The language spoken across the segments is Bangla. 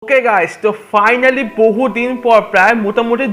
ওকে গাইস, তো ফাইনালি বহুদিন পর প্রায় মোটামুটি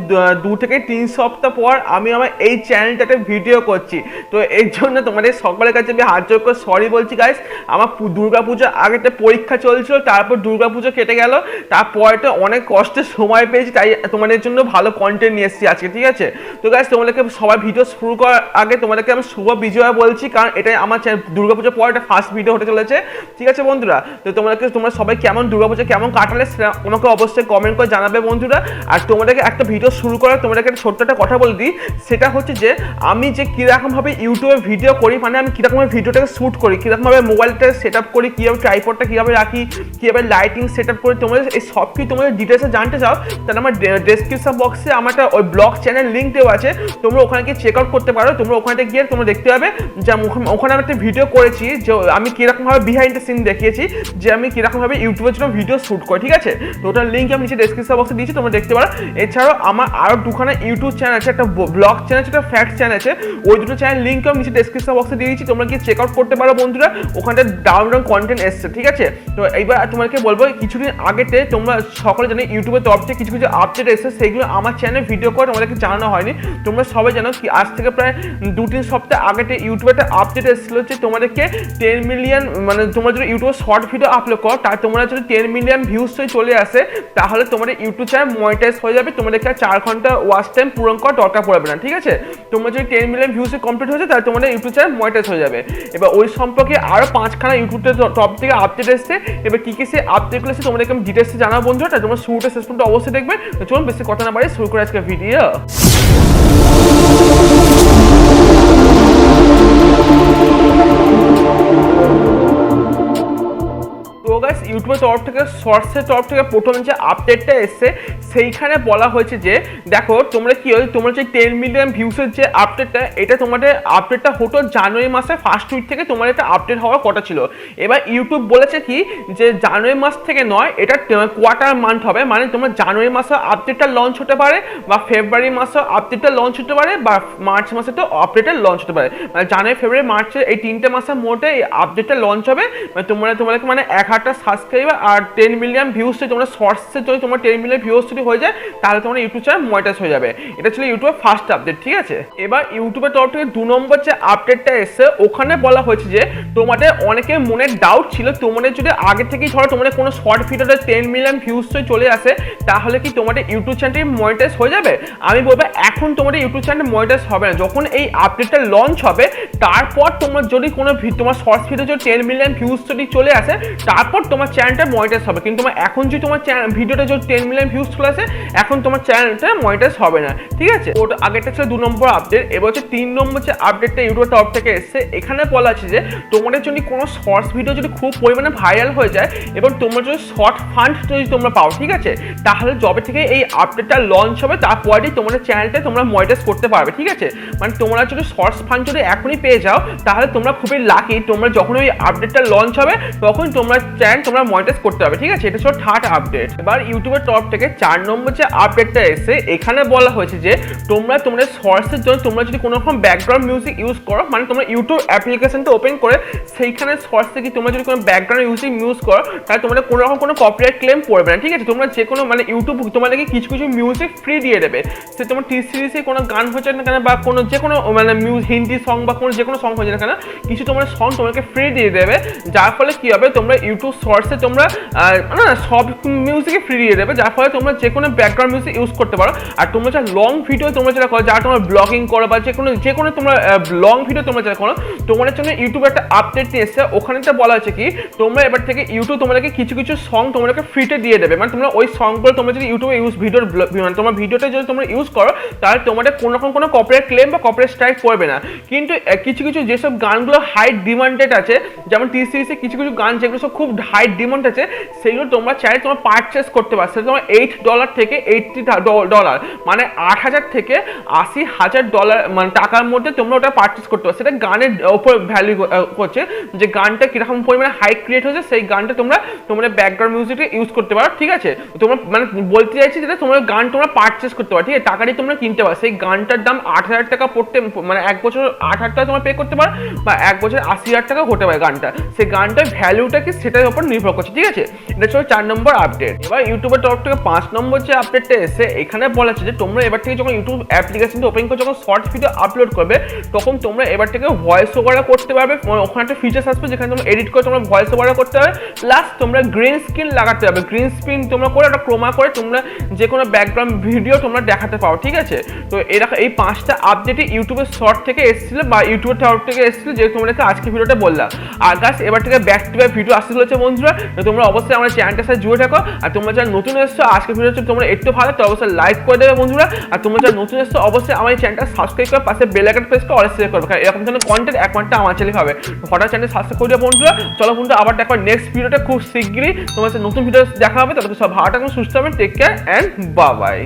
2 থেকে 3 সপ্তাহ পর আমি আমার এই চ্যানেলটাতে ভিডিও করছি। তো এর জন্য তোমাদের সকলের কাছে আমি হাত জোড় করে সরি বলছি গাইস। আমার দুর্গাপূজার আগে একটা পরীক্ষা চলছিল, তারপর দুর্গাপুজো কেটে গেল, তারপরে তো অনেক কষ্টের সময় পেয়েছি, তাই তোমাদের জন্য ভালো কন্টেন্ট নিয়ে এসেছি আজকে, ঠিক আছে? তো গাইস, তোমাদেরকে সবাই ভিডিও শুরু করার আগে তোমাদেরকে আমি শুভ বিজয়া বলছি, কারণ এটাই আমার দুর্গাপুজোর পর একটা ফার্স্ট ভিডিও হতে চলেছে, ঠিক আছে বন্ধুরা? তো তোমরা সবাই কেমন দুর্গাপূজা কেমন কাটালে আমাকে অবশ্যই কমেন্ট করে জানাবে বন্ধুরা। আর তোমাদেরকে একটা ভিডিও শুরু করার তোমাদেরকে একটা ছোট্ট একটা কথা বলে দিই, সেটা হচ্ছে যে আমি যে কীরকমভাবে ইউটিউবে ভিডিও করি, মানে আমি কীরকমভাবে ভিডিওটাকে শ্যুট করি, কীরকমভাবে মোবাইলটা সেট আপ করি, কীভাবে ট্রাইপডটা কীভাবে রাখি, কীভাবে লাইটিং সেট আপ করি, তোমাদের এই সব কিছু তোমাদের ডিটেলসে জানতে চাও, তাহলে আমার ডেসক্রিপশন বক্সে আমার একটা ওই ব্লগ চ্যানেল লিঙ্ক দেওয়া আছে, তোমরা ওখানে গিয়ে চেক আউট করতে পারো। তোমরা ওখানে গিয়ে তোমরা দেখতে পাবে যে ওখানে আমি একটা ভিডিও করেছি, যে আমি কীরকমভাবে বিহাইন্ড দ্য সিন দেখিয়েছি, যে আমি কীরকমভাবে ইউটিউবের জন্য ভিডিও শ্যুট করি, ঠিক আছে? তো ওটার লিঙ্ক আমি নিচে ডেসক্রিপশন বক্সে দিয়েছি, তোমরা দেখতে পারো। এছাড়াও আমার আরও দুখানা ইউটিউব চ্যানেল আছে, একটা ব্লগ চ্যানেল আছে, একটা ফ্যাক্ট চ্যানেল আছে, ওই দুটো চ্যানেল লিঙ্ক আমি নিচে ডেসক্রিপশন বক্সে দিয়ে দিয়েছি, তোমরা গিয়ে চেক আউট করতে পারো বন্ধুরা। ওখানটা দারুণ কন্টেন্ট এসছে, ঠিক আছে? তো এইবার তোমাকে বলবো, কিছুদিন আগেতে তোমরা সকলে জানো ইউটিউবের তরফ থেকে কিছু কিছু আপডেট এসেছে, সেইগুলো আমার চ্যানেলে ভিডিও করে তোমাদেরকে জানানো হয়নি। তোমরা সবাই জানো কি আজ থেকে প্রায় 2-3 সপ্তাহ আগেতে ইউটিউবে একটা আপডেট এসেছিলো যে তোমাদেরকে 10 মিলিয়ন, মানে তোমরা যদি ইউটিউবে শর্ট ভিডিও আপলোড করো, তার তোমরা যদি 10 মিলিয়ন ভিউজ চলে আসে, তাহলে তোমাদের ইউটিউব চ্যানেল মনিটাইজ হয়ে যাবে, তোমাদেরকে 4 ঘন্টা ওয়াচ টাইম পূরণ করার দরকার পড়বে না, ঠিক আছে? তোমরা যদি 10 মিলিয়ন ভিউজে কমপ্লিট হয়ে যায়, তাহলে তোমাদের ইউটিউব চ্যানেল মনিটাইজ হয়ে যাবে। এবার ওই সম্পর্কে আরও 5খানা ইউটিউবের টপ থেকে আপডেট এসছে। এবার কী সেই আপডেটগুলো এসে তোমাদেরকে আমি ডিটেলসে জানাবো বন্ধুরা, তাই তোমরা শুরুটা শেষ পর্যন্ত অবশ্যই দেখবে। তো চলুন বেশি কথা না বাড়ি শুরু করে আজকে ভিডিও। ইউটিউবের তরফ থেকে শর্টসের তরফ থেকে প্রথম যে আপডেটটা এসছে, সেইখানে বলা হয়েছে যে দেখো তোমরা কি হয়, তোমরা যে 10 মিলিয়ন ভিউসের যে আপডেটটা, এটা তোমাদের আপডেটটা হতো জানুয়ারি মাসের ফার্স্ট উইক থেকে তোমার এটা আপডেট হওয়ার কথা ছিল। এবার ইউটিউব বলেছে কি যে জানুয়ারি মাস থেকে নয়, এটা কোয়ার্টার মান্থ হবে, মানে তোমরা জানুয়ারি মাসে আপডেটটা লঞ্চ হতে পারে, বা ফেব্রুয়ারি মাসে আপডেটটা লঞ্চ হতে পারে, বা মার্চ মাসে তো আপডেটটা লঞ্চ হতে পারে। মানে জানুয়ারি ফেব্রুয়ারি মার্চের এই 3টে মাসের মধ্যে এই আপডেটটা লঞ্চ হবে। মানে তোমাদেরকে মানে 1000টা সাবস্ক্রাইবার আর 10 মিলিয়ন ভিউজ যদি তোমরা শর্টসে যদি তোমার 10 মিলিয়ন ভিউজ যদি হয়ে যায়, তাহলে তোমার ইউটিউব চ্যানেল মনিটাইজ হয়ে যাবে। এটা ছিল ইউটিউবের ফার্স্ট আপডেট, ঠিক আছে? এবার ইউটিউবের তরফ থেকে 2 নম্বর যে আপডেটটা এসছে, ওখানে বলা হয়েছে যে তোমাদের অনেকের মনে ডাউট ছিল, তোমাদের যদি আগে থেকেই ধরো তোমাদের কোনো শর্ট ভিডিওতে 10 মিলিয়ন ভিউজ চলে আসে, তাহলে কি তোমাদের ইউটিউব চ্যানেলটি মনিটাইজ হয়ে যাবে? আমি বলবো এখন তোমাদের ইউটিউব চ্যানেল মনিটাইজ হবে না। যখন এই আপডেটটা লঞ্চ হবে, তারপর তোমার যদি কোনো তোমার শর্টস ভিডিও যদি 10 মিলিয়ন ভিউজ যদি চলে আসে, তারপর তোমার চ্যানেলটা মনিটাইজ হবে। কিন্তু তোমার এখন যদি তোমার ভিডিওটা যদি 10 মিলিয়ন ভিউজ চলে আসে, এখন তোমার চ্যানেলটা মনিটাইজ হবে না, ঠিক আছে? ওটা আগেরটা ছিল 2 নম্বর আপডেট। এবার হচ্ছে 3 নম্বর যে আপডেটটা ইউটিউবের তরফ থেকে এসছে, এখানে বলা আছে যে তোমাদের যদি কোনো শর্টস ভিডিও যদি খুব পরিমাণে ভাইরাল হয়ে যায়, এবং তোমরা যদি শর্ট ফান্ড যদি তোমরা পাও, ঠিক আছে, তাহলে যবে থেকে এই আপডেটটা লঞ্চ হবে, তারপরেই তোমাদের চ্যানেলটা তোমরা মনিটাইজ করতে পারবে, ঠিক আছে? মানে তোমরা যদি শর্টস ফান্ড যদি এখনই পেয়ে যাও, তাহলে তোমরা খুবই লাকি। তোমরা যখন ওই আপডেটটা লঞ্চ হবে, তখন তোমরা চ্যানেল তোমরা মনিটাইজ করতে হবে, ঠিক আছে? এটা ছিল থার্ড আপডেট। এবার ইউটিউবের তরফ থেকে 4 নম্বর যে আপডেটটা এসে, এখানে বলা হয়েছে যে তোমরা তোমাদের শর্টসের জন্য তোমরা যদি কোনো রকম ব্যাকগ্রাউন্ড মিউজিক ইউজ করো, মানে তোমরা ইউটিউব অ্যাপ্লিকেশনটা ওপেন করে সেইখানে শর্টসে কি তোমরা যদি কোনো ব্যাকগ্রাউন্ড মিউজিক ইউজ করো, তাহলে তোমাদের কোনো রকম কোনো কপিরাইট ক্লেম পড়বে না, ঠিক আছে? তোমরা যে কোনো মানে ইউটিউব তোমাদেরকে কিছু কিছু মিউজিক ফ্রি দিয়ে দেবে। সে তোমার টি সিরিজে কোনো গান হচ্ছে না কেন, বা কোনো যে কোনো মানে হিন্দি সং বা কোনো যে কোনো সং হচ্ছে না কেন, কিছু তোমার সং তোমাকে ফ্রি দিয়ে দেবে, যার ফলে কি হবে, তোমরা ইউটিউব শর্টসে তোমরা না সব মিউজিকই ফ্রি দিয়ে দেবে, যার ফলে তোমরা যে কোনো ব্যাকগ্রাউন্ড মিউজিক ইউজ করতে পারো। আর তোমরা যা লং ভিডিও তোমরা যেটা করো, যারা তোমরা ব্লগিং করো, বা যে কোনো তোমরা লং ভিডিও তোমরা যেটা করো, তোমাদের জন্য ইউটিউবে একটা আপডেট নিয়ে এসছে। ওখানে তো বলা আছে কি তোমরা এবার থেকে ইউটিউব তোমাদেরকে কিছু কিছু সং তোমাদেরকে ফ্রিতে দিয়ে দেবে। মানে তোমরা ওই সংগুলো তোমরা যদি ইউটিউবে তোমার ভিডিওটা যদি তোমরা ইউজ করো, তাহলে তোমাদের কোনো রকম কোনো কপিরাইট ক্লেম বা কপিরাইট স্ট্রাইক পড়বে না। কিন্তু কিছু কিছু যেসব গানগুলো হাই ডিমান্ডেড আছে, যেমন টি সিরিজে কিছু কিছু গান যেগুলো সব খুব হাই ডিমান্ড আছে, সেইগুলো তোমরা চাইলে তোমরা পারচেস করতে পারো। সেটা তোমার $8 থেকে $80, মানে 8,000 থেকে $80,000 মানে টাকার মধ্যে তোমরা ওটা পারচেস করতে পারো। সেটা গানের ওপর ভ্যালু করছে, যে গানটা কিরকম পরিমাণে হাই ক্রিয়েট হয়েছে, সেই গানটা তোমরা তোমাদের ব্যাকগ্রাউন্ড মিউজিকে ইউজ করতে পারো, ঠিক আছে? তোমরা মানে বলতে চাইছি যেটা তোমরা গান তোমরা পারচেস করতে পারো, ঠিক আছে? টাকা দিয়ে তোমরা কিনতে পারো। সেই গানটার দাম 8,000 টাকা পড়তে, মানে 1 বছর 8,000 টাকা তোমরা পে করতে পারো, বা 1 বছর 80,000 টাকা হতে পারে গানটা। সেই গানটার ভ্যালুটা কি সেটার উপর নির্ভর নির্ভর করছে, ঠিক আছে। এটা ছিল 4 নম্বর আপডেট। এবার ইউটিউবের তরফ থেকে 5 নম্বর যে আপডেটটা এসে এখানে বলা আছে যে তোমরা এবার থেকে যখন ইউটিউব অ্যাপ্লিকেশনটা ওপেন করে যখন শর্ট ভিডিও আপলোড করবে তখন তোমরা এবার থেকে ভয়েস ওভার করতে পারবে। ওখানে একটা ফিচার্স আসবে যেখানে তোমরা এডিট করে তোমরা ভয়েস ওভার করতে পারবে, প্লাস তোমরা গ্রিন স্ক্রিন লাগাতে হবে। গ্রিন স্ক্রিন তোমরা করে একটা ক্রোমা করে তোমরা যে কোনো ব্যাকগ্রাউন্ড ভিডিও তোমরা দেখাতে পারো, ঠিক আছে। তো এরকম এই 5টা আপডেটই ইউটিউবের শর্ট থেকে এসেছিল বা ইউটিউবের তরফ থেকে এসেছিল, যে তোমাদেরকে আজকে ভিডিওটা বললাম। আর গাছ এবার থেকে ব্যাক টু ব্যাক ভিডিও আসতে চলেছে বন্ধুরা, তোমরা অবশ্যই আমার চ্যানেলটার সাথে জুড়ে থাকো। আর তোমরা যারা নতুন এসছো আজকে ভিডিও তোমরা একটু ভালো তো অবশ্যই লাইক করে দেবে বন্ধুরা। আর তোমরা যারা নতুন এসছো অবশ্যই আমার এই চ্যানেলটা সাবস্ক্রাইব করে পাশে বেল আইকন প্রেস করে অল সিলেক্ট করবে, কারণ এরকম ধরনের কন্টেন্ট একমাত্র আমার চ্যানেলে হবে। হঠাৎ চ্যানেল সাবস্ক্রাইব করে দেবে বন্ধুরা। চলো বন্ধুরা আবার দেখো নেক্সট ভিডিওটা খুব শীঘ্রই তোমার সাথে নতুন ভিডিও দেখা হবে। ততক্ষণ সব ভালো থাকুন, সুস্থ থাকবেন, take care and bye bye.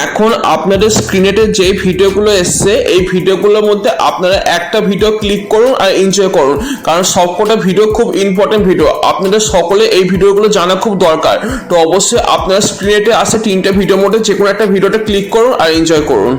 এখন আপনাদের স্ক্রিনেতে যে ভিডিওগুলো এসছে এই ভিডিওগুলোর মধ্যে আপনারা একটা ভিডিও ক্লিক করুন আর এনজয় করুন, কারণ সবকটা ভিডিও খুব ইম্পর্টেন্ট ভিডিও, আপনাদের সকলে এই ভিডিওগুলো জানা খুব দরকার। তো অবশ্যই আপনারা স্ক্রিনেতে আসে 3টে ভিডিওর মধ্যে যে কোনো একটা ভিডিওটা ক্লিক করুন আর এনজয় করুন।